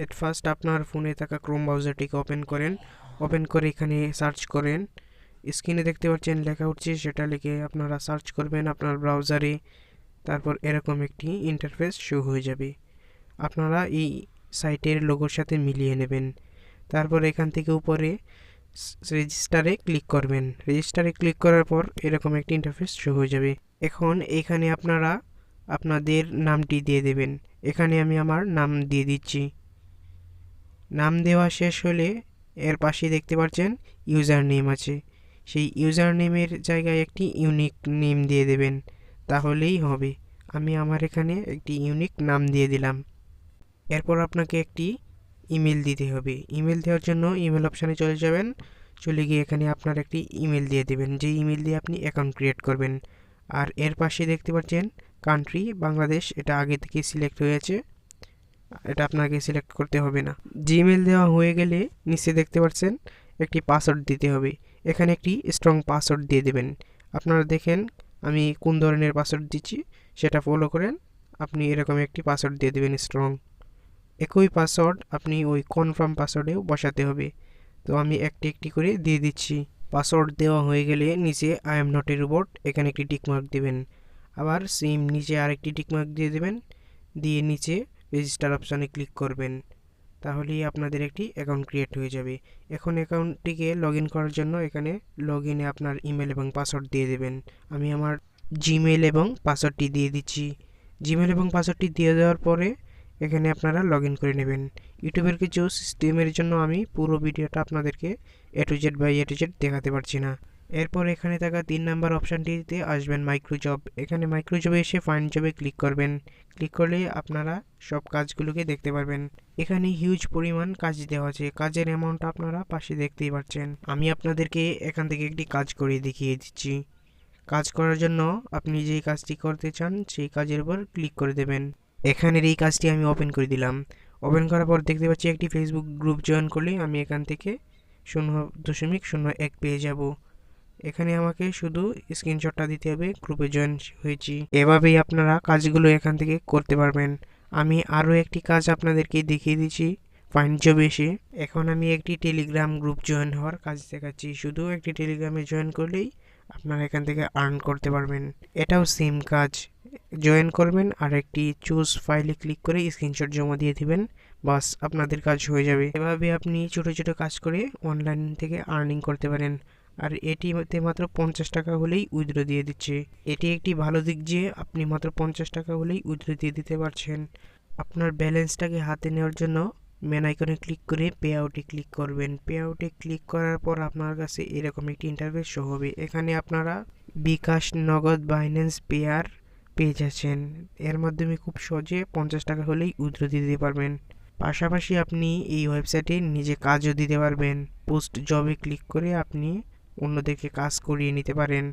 At first আপনার ফোনে থাকা ক্রোম ব্রাউজারটিকে ওপেন করেন। ওপেন করে এখানে সার্চ করেন। স্ক্রিনে দেখতে পাচ্ছেন লেখা উঠছে, সেটা লিখে আপনারা সার্চ করবেন আপনার ব্রাউজারে। তারপর এরকম একটি ইন্টারফেস শো হয়ে যাবে। আপনারা এই সাইটের লোগোর সাথে মিলিয়ে নেবেন। তারপর এখান থেকে উপরে রেজিস্টারে ক্লিক করবেন। রেজিস্টারে ক্লিক করার পর এরকম একটি ইন্টারফেস শো হয়ে যাবে। এখন এখানে আপনারা আপনাদের নামটি দিয়ে দেবেন। এখানে আমি আমার নাম দিয়ে দিচ্ছি। নাম দেওয়া শেষ হলে এর পাশে দেখতে পাচ্ছেন ইউজার নেম আছে। সেই ইউজার নেমের জায়গায় একটি ইউনিক নেম দিয়ে দেবেন, তাহলেই হবে। আমি আমার এখানে একটি ইউনিক নাম দিয়ে দিলাম। এরপর আপনাকে একটি ইমেল দিতে হবে। ইমেল দেওয়ার জন্য ইমেল অপশানে চলে যাবেন। চলে গিয়ে এখানে আপনার একটি ইমেল দিয়ে দেবেন, যে ইমেল দিয়ে আপনি অ্যাকাউন্ট ক্রিয়েট করবেন। আর এর পাশে দেখতে পাচ্ছেন কান্ট্রি বাংলাদেশ, এটা আগে থেকে সিলেক্ট হয়েছে, এটা আপনাকে সিলেক্ট করতে হবে না। জিমেল দেওয়া হয়ে গেলে নিচে দেখতে পাচ্ছেন একটি পাসওয়ার্ড দিতে হবে। এখানে একটি স্ট্রং পাসওয়ার্ড দিয়ে দেবেন। আপনারা দেখেন আমি কোন ধরনের পাসওয়ার্ড দিচ্ছি, সেটা ফলো করেন। আপনি এরকম একটি পাসওয়ার্ড দিয়ে দেবেন স্ট্রং। একই পাসওয়ার্ড আপনি ওই কনফার্ম পাসওয়ার্ডেও বসাতে হবে। তো আমি একটি একটি করে দিয়ে দিচ্ছি। পাসওয়ার্ড দেওয়া হয়ে গেলে নিচে I am not a robot, এখানে একটি টিকমার্ক দেবেন। আবার সেম নিচে আরেকটি টিকমার্ক দিয়ে দেবেন, দিয়ে নিচে রেজিস্টার অপশানে ক্লিক করবেন। তাহলেই আপনাদের একটি অ্যাকাউন্ট ক্রিয়েট হয়ে যাবে। এখন অ্যাকাউন্টটিকে লগ ইন করার জন্য এখানে লগ ইনে আপনার ইমেল এবং পাসওয়ার্ড দিয়ে দেবেন। আমি আমার জিমেল এবং পাসওয়ার্ডটি দিয়ে দিচ্ছি। জিমেল এবং পাসওয়ার্ডটি দিয়ে দেওয়ার পরে এখানে আপনারা লগ ইন করে নেবেন। ইউটিউবের কিছু সিস্টেমের জন্য আমি পুরো ভিডিওটা আপনাদেরকে A to Z by A to Z দেখাতে পারছি না। এরপর এখানে থাকা 3 নাম্বার অপশানটিতে আসবেন মাইক্রোজব। এখানে মাইক্রোজবে এসে ফাইন্ড জবে ক্লিক করবেন। ক্লিক করলে আপনারা সব কাজগুলোকে দেখতে পারবেন। এখানে হিউজ পরিমাণ কাজ দেওয়া আছে, কাজের অ্যামাউন্ট আপনারা পাশে দেখতেই পাচ্ছেন। আমি আপনাদেরকে এখান থেকে একটি কাজ করে দেখিয়ে দিচ্ছি। কাজ করার জন্য আপনি যেই কাজটি করতে চান সেই কাজের উপর ক্লিক করে দেবেন। এখানের এই কাজটি আমি ওপেন করে দিলাম। ওপেন করার পর দেখতে পাচ্ছি একটি ফেসবুক গ্রুপ জয়েন করলে আমি এখান থেকে 0.01 পেয়ে যাব। এখানে আমাকে শুধু স্ক্রিনশটটা দিতে হবে গ্রুপে জয়েন হয়েছি। এভাবেই আপনারা কাজগুলো এখান থেকে করতে পারবেন। আমি আরও একটি কাজ আপনাদেরকে দেখিয়ে দিচ্ছি ফাইন্ড জব এসে। এখন আমি একটি টেলিগ্রাম গ্রুপ জয়েন হওয়ার কাজ দেখাচ্ছি। শুধু একটি টেলিগ্রামে জয়েন করলেই আপনারা এখান থেকে আর্ন করতে পারবেন। এটাও সেম কাজ, জয়েন করবেন আর একটি চুজ ফাইলে ক্লিক করে স্ক্রিনশট জমা দিয়ে দিবেন, বাস আপনাদের কাজ হয়ে যাবে। এভাবে আপনি ছোট ছোট কাজ করে অনলাইন থেকে আর্নিং করতে পারেন। আর এটিতে মাত্র 50 টাকা হলেই উইথড্র দিয়ে দিচ্ছে। এটি একটি ভালো দিক যে আপনি মাত্র 50 টাকা হলেই উইথড্র দিয়ে দিতে পারছেন। আপনার ব্যালেন্সটাকে হাতে নেওয়ার জন্য মেন আইকনে ক্লিক করে পে আউটে ক্লিক করবেন। পে আউটে ক্লিক করার পর আপনার কাছে এরকম একটি ইন্টারফেস শো হবে। এখানে আপনারা বিকাশ, নগদ, বাইন্যান্স, পেয়ার পেয়ে যাচ্ছেন। এর মাধ্যমে খুব সহজে 50 টাকা হলেই উইথড্র দিতে পারবেন। পাশাপাশি আপনি এই ওয়েবসাইটে নিজে কাজও দিতে পারবেন। পোস্ট জবে ক্লিক করে আপনি অন্যদেরকে কাজ করিয়ে নিতে পারেন।